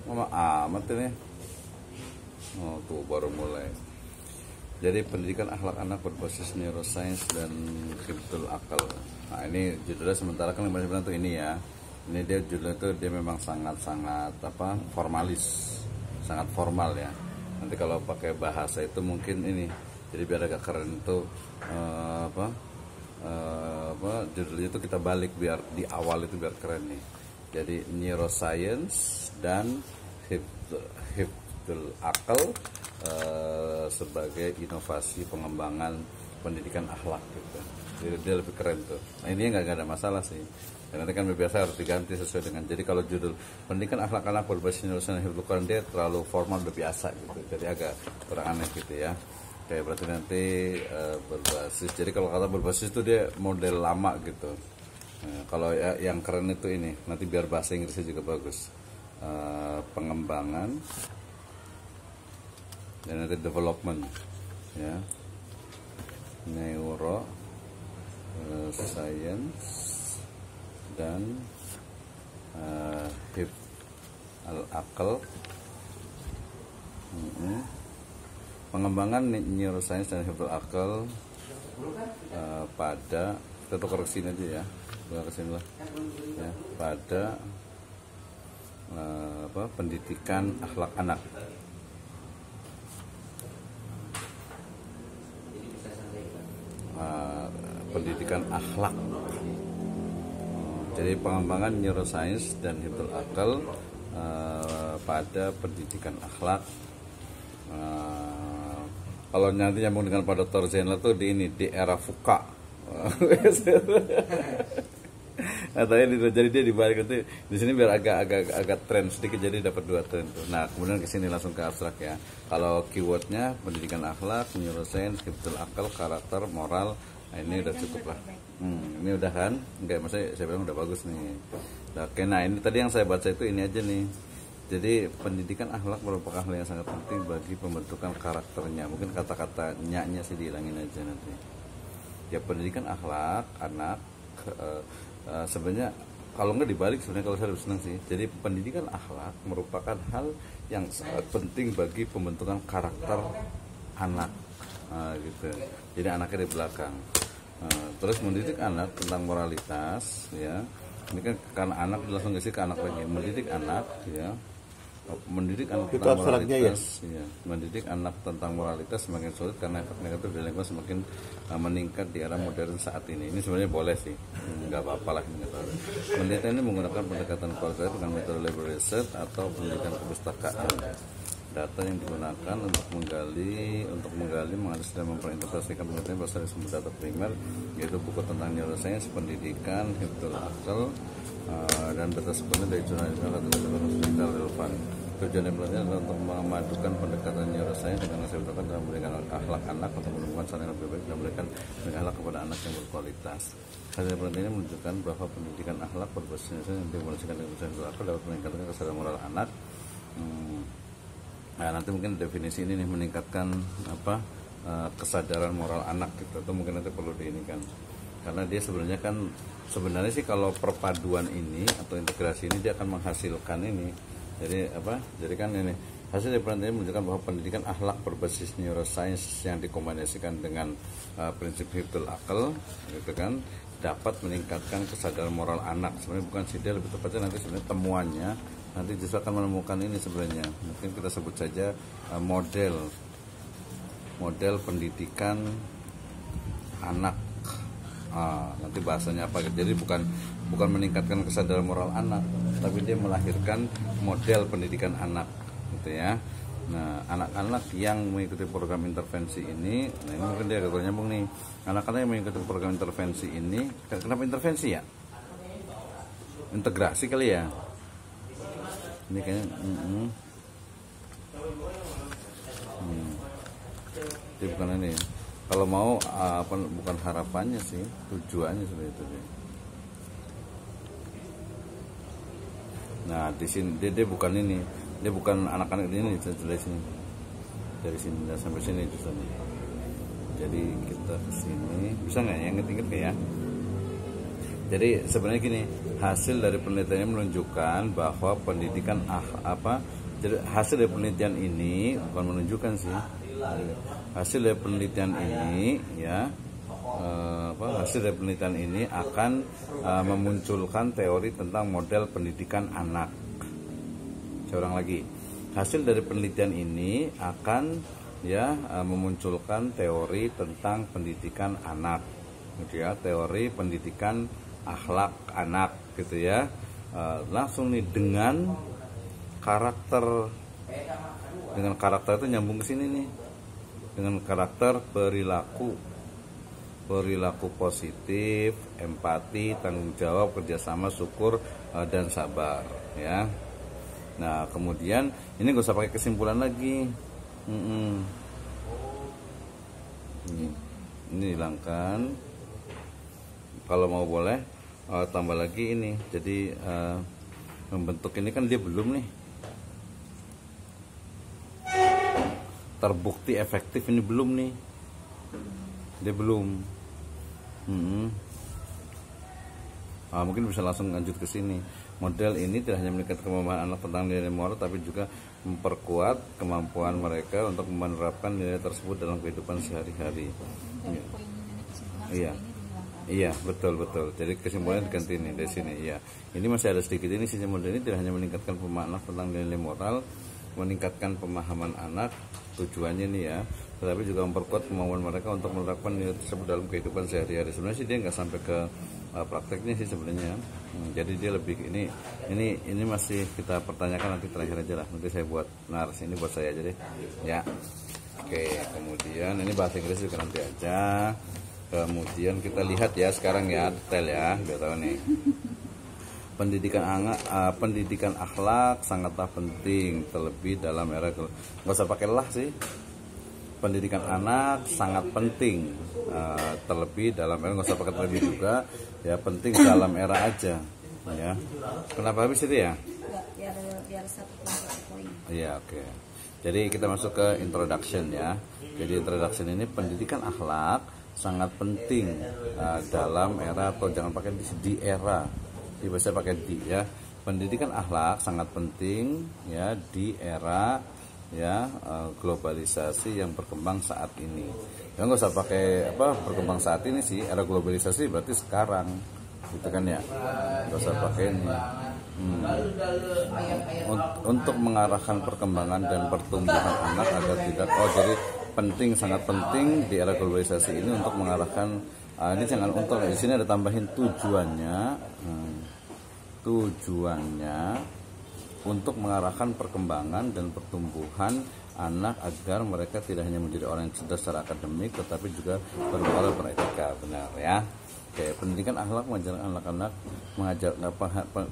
Mama amat ini. Oh tuh baru mulai. Jadi pendidikan akhlak anak berbasis neuroscience dan hifdzul akal. Nah ini judulnya sementara kan yang bilang tuh ini ya. Ini dia judulnya tuh dia memang sangat-sangat apa formalis, sangat formal ya. Nanti kalau pakai bahasa itu mungkin ini. Jadi biar agak keren tuh judulnya itu kita balik biar di awal itu biar keren nih. Jadi neuroscience dan hifdzul akal sebagai inovasi pengembangan pendidikan akhlak gitu. Jadi dia lebih keren tuh. Nah ini nggak ada masalah sih. Dan nanti kan biasa harus diganti sesuai dengan. Jadi kalau judul pendidikan akhlak anak berbasis neuroscience dan hifdzul akal dia terlalu formal udah biasa gitu. Jadi agak kurang aneh gitu ya. Kayak berarti nanti berbasis. Jadi kalau kata berbasis itu dia model lama gitu. Nah, kalau yang keren itu ini nanti biar bahasa Inggrisnya juga bagus. Pengembangan dan nanti development ya, neuro science dan akal. Pengembangan neuroscience dan hifdzul akal pada kita koreksi aja ya, koreksi lah ya, pada pendidikan akhlak anak. Pendidikan akhlak. Jadi pengembangan neuroscience dan hifdzul akal pada pendidikan akhlak. Kalau nanti nyambung dengan Pak Dr. Zainal tuh di era Fuka. Katanya jadi dia dibalik itu di sini biar agak tren sedikit jadi dapat 2 tren tuh. Nah kemudian ke sini langsung ke abstrak ya. Kalau keywordnya pendidikan akhlak, neuroscience, hifdzul akal, karakter, moral. Nah ini udah cukup lah. Ini udah kan? Enggak, maksudnya saya bilang udah bagus nih. Oke, nah ini tadi yang saya baca itu ini aja nih. Jadi pendidikan akhlak merupakan hal yang sangat penting bagi pembentukan karakternya. Mungkin kata-kata nya sih dihilangin aja nanti. Ya pendidikan akhlak anak sebenarnya kalau nggak dibalik sebenarnya kalau saya lebih senang sih. Jadi pendidikan akhlak merupakan hal yang sangat penting bagi pembentukan karakter anak gitu. Jadi anaknya di belakang. Terus mendidik anak tentang moralitas ya. Ini kan anak langsung ngasih ke anak lagi. Mendidik anak ya. Mendidik anak tentang moralitas ya. Mendidik anak tentang moralitas semakin sulit karena efek negatif dari lingkungan semakin meningkat di era modern saat ini. Ini sebenarnya boleh sih, nggak apa-apa lah ini. Pendidikan ini menggunakan pendekatan kualitatif dengan metode library research atau pendidikan perpustakaan. Data yang digunakan untuk menggali, menganalisis dan memperinterpretasikan pengetahuan berasal dari sumber data primer, yaitu buku tentang neuroscience, pendidikan, hifdzul akal, dan data sebelumnya dari jurnal-jurnal atau data relevan. Tujuan yang penting adalah untuk memadukan pendekatan neuroscience dengan hifdzul akal dalam memberikan akhlak anak untuk menemukan cara yang lebih baik dan memberikan akhlak kepada anak yang berkualitas. Hal yang penting ini menunjukkan bahwa pendidikan akhlak berbasis yang dimulasikan dengan hifdzul akal dapat meningkatkan kesadaran moral anak. Nah nanti mungkin definisi ini nih meningkatkan kesadaran moral anak gitu, atau mungkin nanti perlu diinikan karena dia sebenarnya sih kalau perpaduan ini atau integrasi ini dia akan menghasilkan ini. Jadi kan ini hasil dari penelitian menunjukkan bahwa pendidikan akhlak berbasis neuroscience yang dikombinasikan dengan prinsip hifdzul akal gitu kan dapat meningkatkan kesadaran moral anak. Sebenarnya bukan sih, dia lebih tepatnya nanti sebenarnya temuannya nanti justru akan menemukan ini sebenarnya. Mungkin kita sebut saja model pendidikan anak. Nanti bahasanya apa? Jadi bukan meningkatkan kesadaran moral anak, tapi dia melahirkan model pendidikan anak, gitu ya. Nah, anak-anak yang mengikuti program intervensi ini, nah ini mungkin dia agak nyambung nih. Anak-anak yang mengikuti program intervensi ini, kenapa intervensi ya? Integrasi kali ya. Ini kayaknya Jadi bukan ini. Kalau mau bukan harapannya sih, tujuannya seperti itu sih. Nah di sini dia bukan ini, dia bukan anak-anak ini dari sini sampai sini justru. Jadi kita kesini bisa nggak ya inget-inget ya? Jadi sebenarnya gini, hasil dari penelitiannya menunjukkan bahwa pendidikan jadi hasil dari penelitian ini bukan menunjukkan sih, hasil dari penelitian ini ya, hasil dari penelitian ini akan memunculkan teori tentang model pendidikan anak. Saya ulang lagi, hasil dari penelitian ini akan memunculkan teori tentang pendidikan anak, gitu ya, teori pendidikan akhlak anak, gitu ya. Langsung nih dengan karakter itu nyambung ke sini nih, dengan karakter perilaku positif, empati, tanggung jawab, kerjasama, syukur, dan sabar, ya. Nah kemudian ini gak usah pakai kesimpulan lagi. Ini hilangkan. Kalau mau boleh tambah lagi ini. Jadi membentuk ini kan dia belum nih terbukti efektif, ini belum nih, dia belum. Mungkin bisa langsung lanjut ke sini. Model ini tidak hanya meningkatkan pemahaman anak tentang nilai moral, tapi juga memperkuat kemampuan mereka untuk menerapkan nilai tersebut dalam kehidupan sehari-hari. Iya, betul. Jadi kesimpulannya diganti nih dari sini. Iya, ini masih ada sedikit ini. Sisi model ini tidak hanya meningkatkan pemahaman anak tentang nilai moral, meningkatkan pemahaman anak, tujuannya nih ya, tetapi juga memperkuat kemampuan mereka untuk menerapkan nilai tersebut dalam kehidupan sehari-hari. Sebenarnya sih dia nggak sampai ke prakteknya sih sebenarnya. Jadi dia lebih ini masih kita pertanyakan nanti terakhir aja lah. Nanti saya buat narasi ini buat saya aja deh. Ya. Oke, kemudian ini bahasa Inggris juga nanti aja. Kemudian kita lihat ya sekarang ya detail ya, biar tahu nih. Pendidikan akhlak sangatlah penting, terlebih dalam era nggak usah pakai lah sih. Pendidikan anak sangat penting, terlebih dalam era, nggak usah pakai terlebih juga ya, penting dalam era aja ya. Kenapa habis itu ya? Biar satu poin. Iya, oke. Jadi kita masuk ke introduction ya. Jadi introduction ini pendidikan akhlak sangat penting dalam era, atau jangan pakai di era, bisa pakai di ya. Pendidikan akhlak sangat penting ya di era ya globalisasi yang berkembang saat ini. Ya nggak usah pakai berkembang saat ini sih, era globalisasi berarti sekarang, gitu kan ya. Nggak usah pakai ini. Untuk mengarahkan perkembangan dan pertumbuhan anak agar tidak jadi penting, sangat penting di era globalisasi ini untuk mengarahkan ini jangan untuk, di sini ada tambahin tujuannya untuk mengarahkan perkembangan dan pertumbuhan anak agar mereka tidak hanya menjadi orang yang cerdas secara akademik tetapi juga bermoral, beretika. Benar ya. Oke, pendidikan akhlak mengajarkan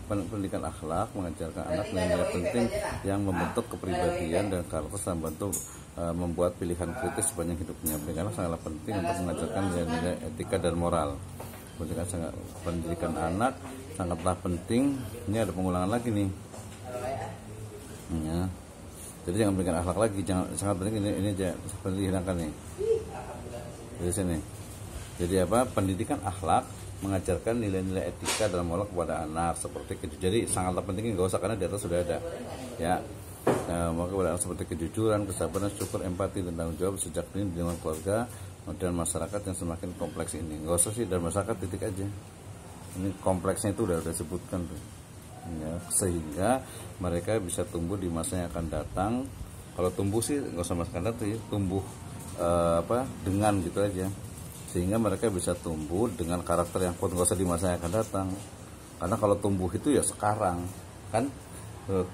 pendidikan akhlak mengajarkan anak nilai-nilai penting yang membentuk kepribadian dan karakter dan membantu membuat pilihan kritis sepanjang hidupnya. Pendidikan sangatlah penting untuk mengajarkan nilai-nilai etika dan moral. Pendidikan anak sangatlah penting. Ini ada pengulangan lagi nih. Ya. Jadi jangan berikan akhlak lagi, jangan, sangat penting ini aja seperti dihilangkan nih. Dari sini. Jadi pendidikan akhlak mengajarkan nilai-nilai etika dan moral kepada anak seperti jadi sangatlah penting, nggak usah karena di atas sudah ada. Ya. Maka kepada anak seperti kejujuran, kesabaran, syukur, empati, dan tanggung jawab sejak dini di lingkungan keluarga dan masyarakat yang semakin kompleks ini. Nggak usah sih dan masyarakat, titik aja. Ini kompleksnya itu udah disebutkan tuh. Ya, sehingga mereka bisa tumbuh di masa yang akan datang. Kalau tumbuh sih nggak usah masa akan datang ya, tumbuh dengan gitu aja, sehingga mereka bisa tumbuh dengan karakter yang kuat, nggak usah di masa yang akan datang. Karena kalau tumbuh itu ya sekarang kan,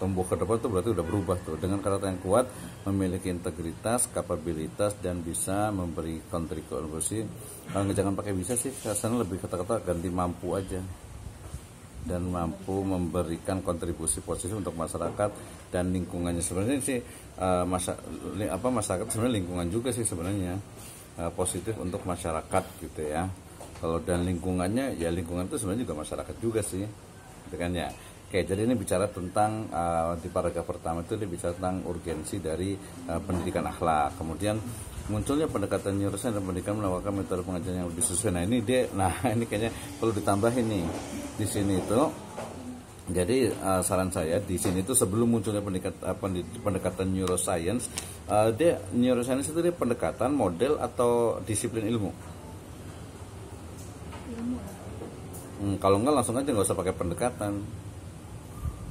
tumbuh ke depan itu berarti udah berubah tuh, dengan karakter yang kuat, memiliki integritas, kapabilitas, dan bisa memberi kontribusi. Kalau jangan pakai bisa sih, rasanya lebih kata-kata ganti mampu aja, dan mampu memberikan kontribusi positif untuk masyarakat dan lingkungannya. Sebenarnya sih masyarakat sebenarnya lingkungan juga sih sebenarnya positif untuk masyarakat gitu ya. Kalau dan lingkungannya ya, lingkungan itu sebenarnya juga masyarakat juga sih, gitu kan ya. Oke, jadi ini bicara tentang di paragraf pertama itu dia bicara tentang urgensi dari pendidikan akhlak. Kemudian munculnya pendekatan neuroscience dan pendidikan menawarkan metode pengajaran yang lebih sesuai. Nah ini dia, ini kayaknya perlu ditambahin nih di sini itu. Jadi saran saya di sini itu sebelum munculnya pendekatan neuroscience, neuroscience itu dia pendekatan model atau disiplin ilmu. Kalau enggak langsung aja nggak usah pakai pendekatan.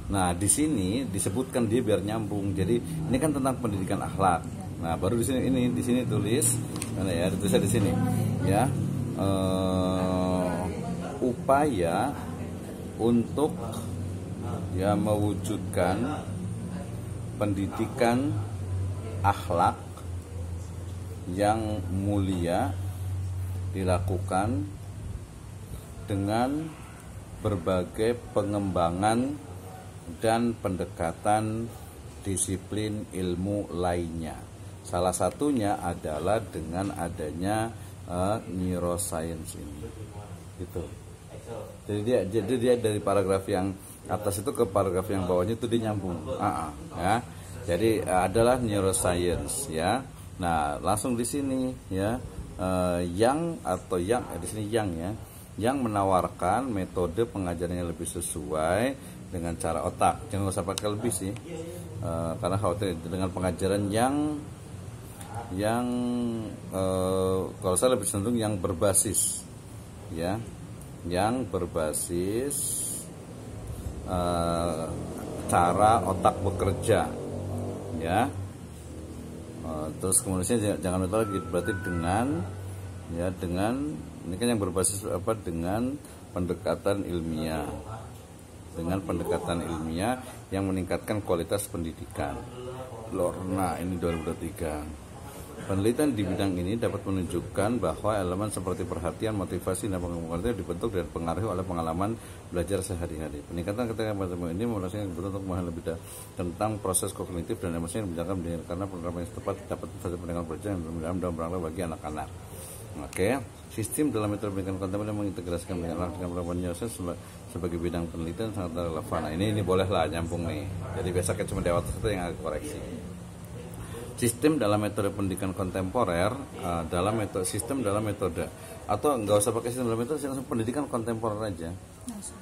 Nah di sini disebutkan dia biar nyambung. Jadi ini kan tentang pendidikan akhlak. Nah baru di sini tulis, mana ya? Ditulisnya di sini, ya. Upaya untuk ya mewujudkan pendidikan akhlak yang mulia dilakukan dengan berbagai pengembangan dan pendekatan disiplin ilmu lainnya. Salah satunya adalah dengan adanya neuroscience ini. Gitu. Jadi dia dari paragraf yang atas itu ke paragraf yang bawahnya itu dia nyambung. Ya. Jadi adalah neuroscience ya. Nah, langsung di sini ya. Di sini ya. Yang menawarkan metode pengajaran yang lebih sesuai dengan cara otak. Jangan usah pakai lebih sih, karena khawatir dengan pengajaran yang kalau saya lebih cenderung yang berbasis, ya, yang berbasis cara otak bekerja, ya. Terus kemudian jangan lupa lagi berarti dengan ini kan yang berbasis dengan pendekatan ilmiah. Dengan pendekatan ilmiah yang meningkatkan kualitas pendidikan. Lorna ini 2023. Penelitian di bidang ini dapat menunjukkan bahwa elemen seperti perhatian, motivasi, dan pengembangan dibentuk dan dipengaruhi oleh pengalaman belajar sehari-hari. Peningkatan ketika pertemuan ini memulai untuk memahami lebih tentang proses kognitif dan emosi yang dibincangkan karena penerapan yang tepat dapat membantu pendidikan belajar yang mendalam dan berangkat bagi anak-anak. Oke, sistem dalam metode pendidikan kontemporer mengintegrasikan pendidikan dengan penerapan neuroscience sebagai bidang penelitian sangat relevan. Nah, ini bolehlah nyambung nih. Jadi biasa kayak cuma di awal itu yang agak koreksi. Sistem dalam metode pendidikan kontemporer sistem dalam metode atau nggak usah pakai sistem dalam metode, langsung pendidikan kontemporer aja.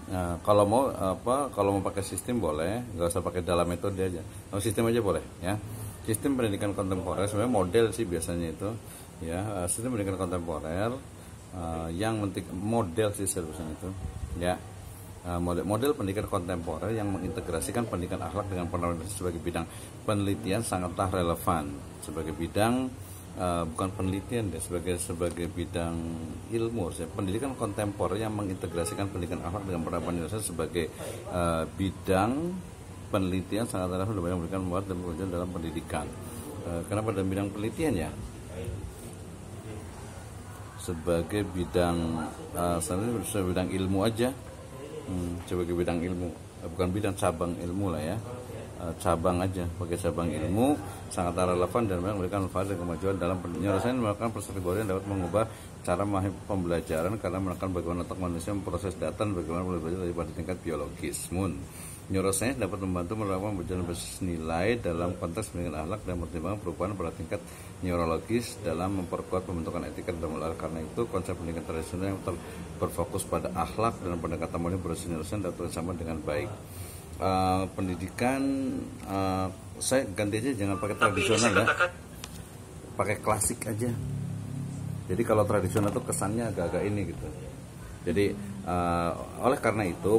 Nah, kalau mau pakai sistem boleh, nggak usah pakai dalam metode aja. Kalau sistem aja boleh, ya. Sistem pendidikan kontemporer sebenarnya model sih biasanya itu, ya. Sistem pendidikan kontemporer yang model sih seharusnya itu, ya. Model pendidikan kontemporer yang mengintegrasikan pendidikan akhlak dengan penerapan sebagai bidang penelitian sangatlah relevan sebagai bidang bukan penelitian deh, sebagai bidang ilmu. Pendidikan kontemporer yang mengintegrasikan pendidikan akhlak dengan penerapan sebagai bidang penelitian sangat relevan dalam memberikan muat dan pengajaran dalam pendidikan. Kenapa dalam bidang penelitian ya? Sebagai bidang sebagai bidang ilmu aja. Sebagai bidang ilmu, bukan bidang cabang ilmu lah ya, cabang aja, pakai cabang ilmu sangat relevan dan memberikan manfaat dan kemajuan dalam neuroscience. Melakukan persekurian dapat mengubah cara pembelajaran karena menekan bagaimana otak manusia memproses data dan bagaimana belajar pada tingkat biologis. Neuroscience dapat membantu menerapkan pembelajaran berbasis nilai dalam konteks pendidikan akhlak dan pertimbangan perubahan pada tingkat neurologis dalam memperkuat pembentukan etika dan moral. Karena itu konsep pendidikan tradisional yang berfokus pada akhlak dan pendekatan modern berbasis neuroscience dapat bersama dengan baik. Pendidikan saya ganti aja, jangan pakai tradisional ya, pakai klasik aja. Jadi kalau tradisional tuh kesannya agak-agak ini gitu. Jadi oleh karena itu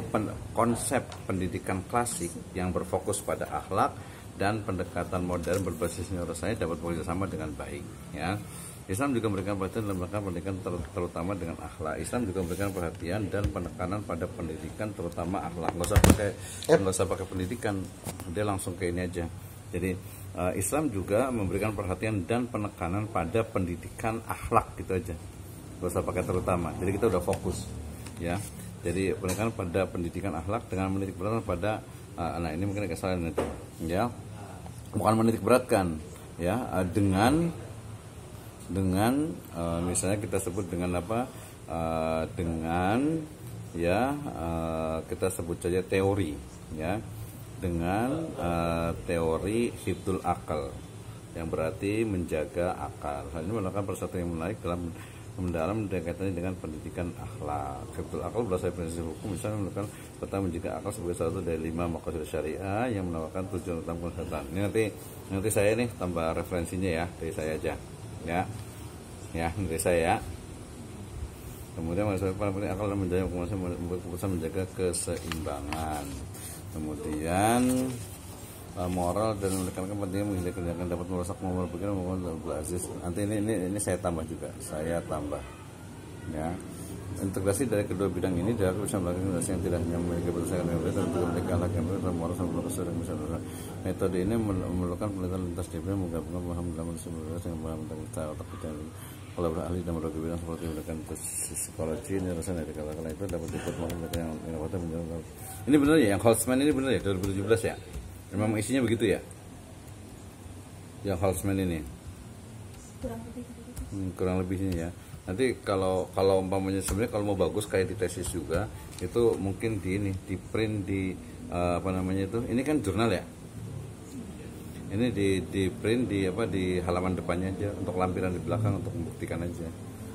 konsep pendidikan klasik yang berfokus pada akhlak dan pendekatan modern berbasis neuroscience dapat bekerja sama dengan baik, ya. Islam juga memberikan perhatian dalam rangka pendidikan terutama dengan akhlak. Islam juga memberikan perhatian dan penekanan pada pendidikan terutama akhlak. Nggak usah pakai pendidikan, dia langsung ke ini aja. Jadi Islam juga memberikan perhatian dan penekanan pada pendidikan akhlak gitu aja. Nggak usah pakai terutama. Jadi kita udah fokus, ya. Jadi penekanan pada pendidikan akhlak dengan menitik beratkan pada anak ini mungkin kesalahan itu, ya. Bukan menitik beratkan, ya, dengan misalnya kita sebut dengan apa, kita sebut saja teori, ya, dengan teori hifdzul akal, yang berarti menjaga akal. Hal ini merupakan persatu yang menarik dalam mendalam kaitannya dengan pendidikan akhlak. Hifdzul akal berasal dari prinsip hukum, misalnya merupakan pertama menjaga akal sebagai salah satu dari 5 maqasid syariah yang menawarkan tujuan utama kesehatan. Ini nanti saya nih tambah referensinya ya, dari saya aja, ya dari saya ya. Kemudian masalah paling penting akal dalam keputusan menjaga keseimbangan. Kemudian moral dan menekankan pentingnya menghindari tindakan dapat merusak moral pikiran maupun aziz. Nanti ini saya tambah juga, ya. Integrasi dari kedua bidang ini diharapkan bisa melakukan integrasi yang tidak hanya memiliki berdasarkan yang berbeda, tapi memiliki akhlak yang berbeda, moral sampai kesulitan misalnya. Metode ini memerlukan penelitian lintas disiplin, menggabungkan paham dalam disabilitas dengan paham tentang otak dan kalau berahli dalam berbagai bidang seperti menggunakan psikologi, neuroscience, dari kala-kala itu dapat ikut melakukan yang inovatif menjalankan. Ini benar ya, yang Holtzman ini benar ya, 2017 ya? Memang isinya begitu ya? Yang Holtzman ini? Kurang lebihnya ya. Nanti kalau umpamanya sebenarnya kalau mau bagus kayak di tesis juga, itu mungkin di print di ini kan jurnal ya. Ini di print di halaman depannya aja, untuk lampiran di belakang untuk membuktikan aja.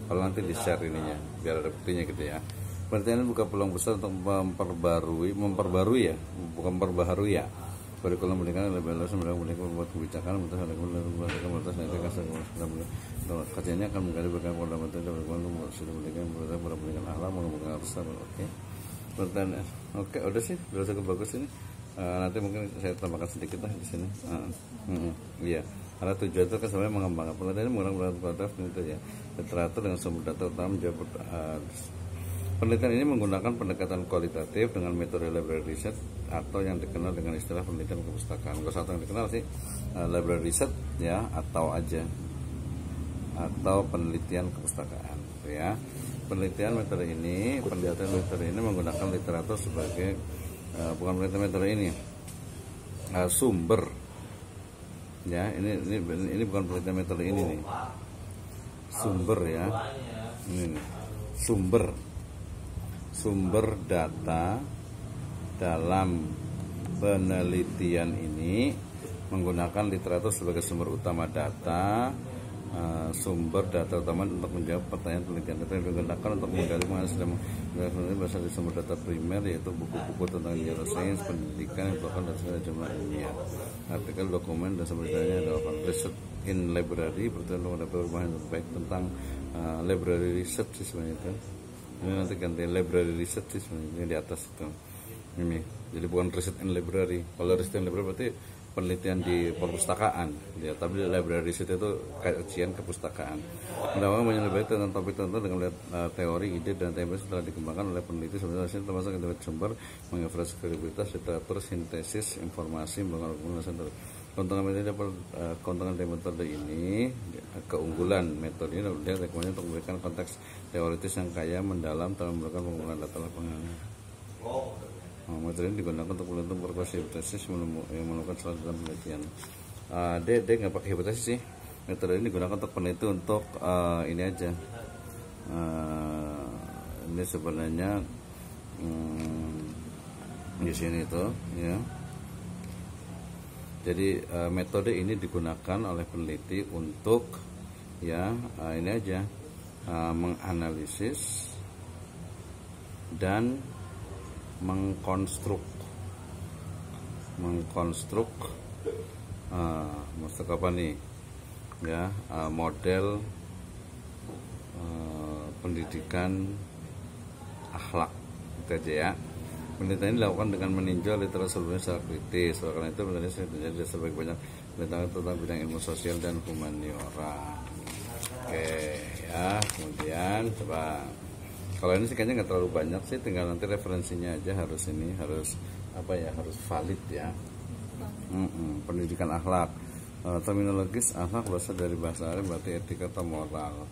Kalau nanti di share ininya biar ada buktinya gitu ya. Penelitian ini buka peluang besar untuk memperbarui ya, bukan memperbaharui ya. Kurikulum pendidikan lebih luas membuat kebijakan kajiannya akan menggali berbagai fundamental dan berbagai sudah pendidikan pendidikan akhlak mengembangkan harus oke. Pertanyaan oke, udah sih, udah cukup bagus ini. Nanti mungkin saya tambahkan sedikit lah di sini. Iya, karena tujuan itu kan sebenarnya mengembangkan penelitian menggunakan kualitatif itu ya, literatur dengan sumber data utama menjawab. Penelitian ini menggunakan pendekatan kualitatif dengan metode library research atau yang dikenal dengan istilah penelitian kepustakaan. Kalau satu yang dikenal sih library research ya, atau penelitian kepustakaan ya. Penelitian metode ini menggunakan literatur sebagai bukan penelitian metode ini sumber ya, ini bukan penelitian metode ini nih, sumber ya, ini nih, sumber data dalam penelitian ini menggunakan literatur sebagai sumber utama data, sumber data utama untuk menjawab pertanyaan penelitian. Data yang digunakan untuk menggali berasal dari sumber data primer, yaitu buku-buku tentang neuroscience, pendidikan, bahkan dan segala jumlah ilmiah, artikel, dokumen dan sebagainya. Adalah research in library, berarti ada perubahan yang terbaik tentang library research sih sebenarnya itu. Ini nanti ganti library research sih sebenarnya di atas itu. Ini jadi bukan research in library. Kalau research in library berarti penelitian di perpustakaan ya, tapi library research itu kajian kepustakaan. Mendapatkan banyak lebih tentang topik tertentu dengan melihat teori, ide dan template setelah dikembangkan oleh peneliti sebenarnya termasuk internet sumber, mengevaluasi kredibilitas, literatur, sintesis informasi, mengenai keuntungan metode ini, keunggulan metode ini dia rekomendasi untuk memberikan konteks teoritis yang kaya mendalam dalam melakukan pengumpulan data lapangan. Metode ini digunakan untuk menentukan berbagai hipotesis yang menemukan salah dalam penelitian. Dia nggak pakai hipotesis sih. Metode ini digunakan untuk peneliti untuk ini aja. Ini sebenarnya di sini itu ya. Jadi metode ini digunakan oleh peneliti untuk ya ini aja menganalisis dan mengkonstruk maksud apa nih ya, model pendidikan akhlak itu aja ya. Penelitian ini dilakukan dengan meninjau literatur sebelumnya secara kritis. Oleh karena itu penelitian terjadi sebagai banyak penelitian tentang bidang ilmu sosial dan humaniora. Oke ya, kemudian coba kalau ini sih kayaknya nggak terlalu banyak sih, tinggal nanti referensinya aja harus harus valid ya. Pendidikan akhlak, terminologis akhlak berasal dari bahasa Arab berarti etika atau moral.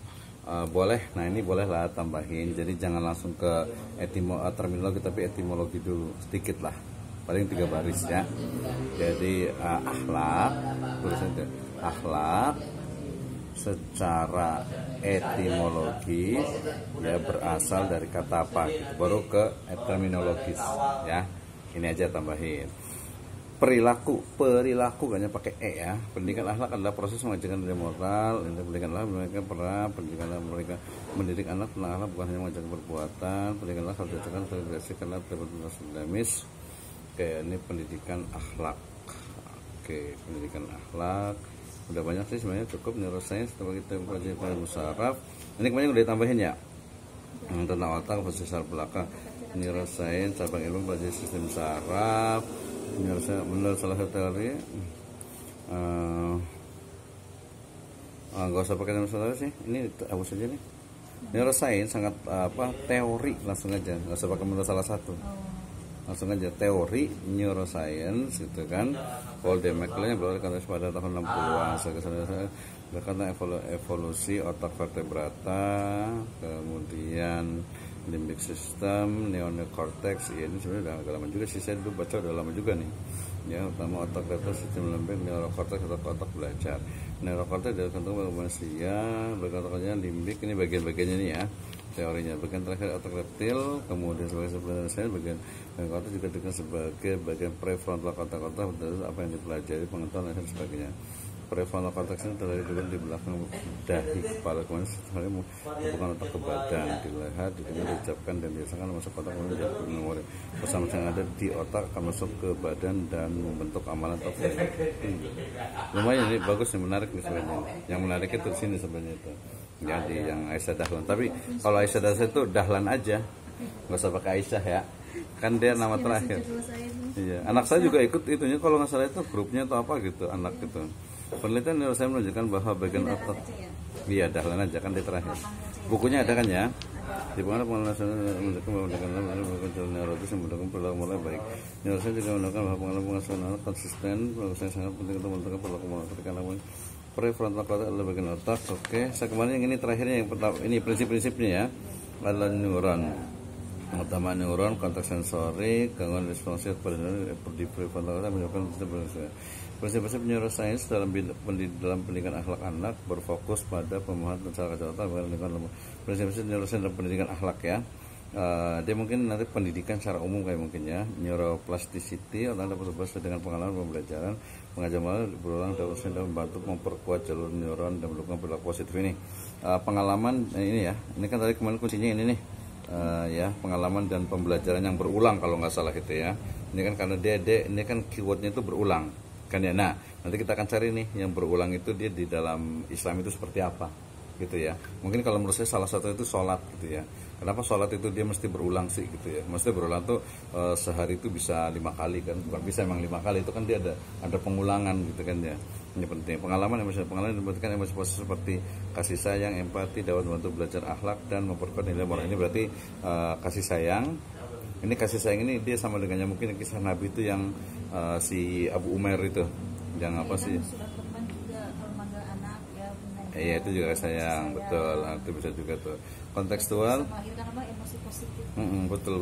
Boleh, nah ini boleh lah tambahin, jadi jangan langsung ke terminologi tapi etimologi dulu sedikit lah, paling 3 baris ya. Jadi akhlak, tulisannya akhlak secara etimologi ya berasal dari kata apa gitu. Baru ke terminologis ya. Ini aja tambahin. Perilaku hanya pakai ya. Pendidikan akhlak adalah proses mengajarkan nilai moral. Pendidikan akhlak mengajarkan peran. Pendidikan akhlak mereka mendidik anak tentang akhlak bukan hanya mengajarkan perbuatan. Pendidikan akhlak harus diajarkan toleransi karena dapat dinamis. Oke, ini pendidikan akhlak. Oke, pendidikan akhlak. Udah banyak sih sebenarnya, cukup neuroscience setelah kita pelajari pada musaraf. Ini kemarin udah ditambahin ya. Tentang otak, proses belakang. Neuroscience, cabang ilmu pelajari sistem saraf. Menurut salah satu teori nggak usah pakai masalah sih, ini hapus saja nih. Neuroscience sangat teori, langsung aja, nggak usah pakai menurut salah satu, langsung aja teori neuroscience gitu kan. Paul D. MacLean yang berkata pada tahun 60-an berkata evolusi otak vertebrata, kemudian limbic system, neocortex. Ya, ini sebenarnya udah lama juga sih, saya dulu baca udah lama juga nih ya. Utama otak vertebral, sistem limbic, neocortex atau otak belajar. Neocortex dari kantung manusia, berkatakannya limbic, ini bagian-bagiannya nih ya teorinya. Bagian terakhir otak reptil, kemudian sebagai sebenarnya bagian korteks juga dengan sebagai bagian prefrontal otak apa yang dipelajari, pengetahuan dan sebagainya. Prefrontal cortex ini terjadi di belakang dahi kepala, kemudian sebenarnya bukan otak ke badan, dilihat, didengar, diucapkan dan dirasakan masuk otak, kemudian jadi memori. Pesan yang ada di otak akan masuk ke badan dan membentuk amalan atau lumayan ini bagus nih, menarik nih sebenarnya. Yang menarik itu di sini sebenarnya itu. Jadi yang Aisyah Dahlan. Tapi kalau Aisyah Dahlan itu Dahlan aja, nggak usah pakai Aisyah ya. Kan dia nama terakhir. Iya. Anak saya juga ikut itunya, kalau nggak salah itu grupnya atau apa gitu, anak gitu. Penelitian neuroscience menunjukkan bahwa bagian otak, iya Dahlan aja kan di terakhir. Bukunya ada kan ya? Di mana pengalaman mendukung neurotis yang mendukung perilaku mulai baik. Neuroscience juga menunjukkan bahwa pengalaman konsisten, saya sangat penting untuk menentukan perilaku mulai ketika namun prefrontal cortex adalah bagian otak. Oke, saya kemarin yang ini terakhirnya yang pertama, ini prinsip-prinsipnya ya, adalah neuron. Utama neuron, konteks sensori, gangguan responsif pada neuron di prefrontal cortex menyebabkan prinsip-prinsip neuroscience dalam pendidikan akhlak anak berfokus pada pemahaman cara kerja otak bukan lingkungan. Prinsip-prinsip neuroscience dalam pendidikan akhlak ya. Dia mungkin nanti pendidikan secara umum kayak mungkin ya. Neuroplasticity, otak dapat berubah dengan pengalaman pembelajaran, mengajar malah berulang dan membantu memperkuat jalur neuron dan mendukung perilaku positif ini. Pengalaman ini ya. Ini kan tadi kemarin kuncinya ini nih. Ya, pengalaman dan pembelajaran yang berulang kalau nggak salah gitu ya. Ini kan karena dia ini kan keywordnya itu berulang kan ya. Nah, nanti kita akan cari nih yang berulang itu dia di dalam Islam itu seperti apa gitu ya. Mungkin kalau menurut saya salah satu itu sholat gitu ya. Kenapa sholat itu dia mesti berulang sih gitu ya. Mesti berulang tuh sehari itu bisa 5 kali kan, bukan bisa emang 5 kali, itu kan dia ada pengulangan gitu kan ya. Ini penting. Pengalaman dibutuhkan emosi positif seperti kasih sayang, empati, dapat membantu belajar akhlak dan memperkuat nilai moral. Ini berarti kasih sayang. Ini kasih sayang ini dia sama dengannya mungkin kisah Nabi itu yang si Abu Umair itu, yang apa sih? Iya, itu juga sayang, betul. Itu bisa juga tuh kontekstual. Betul.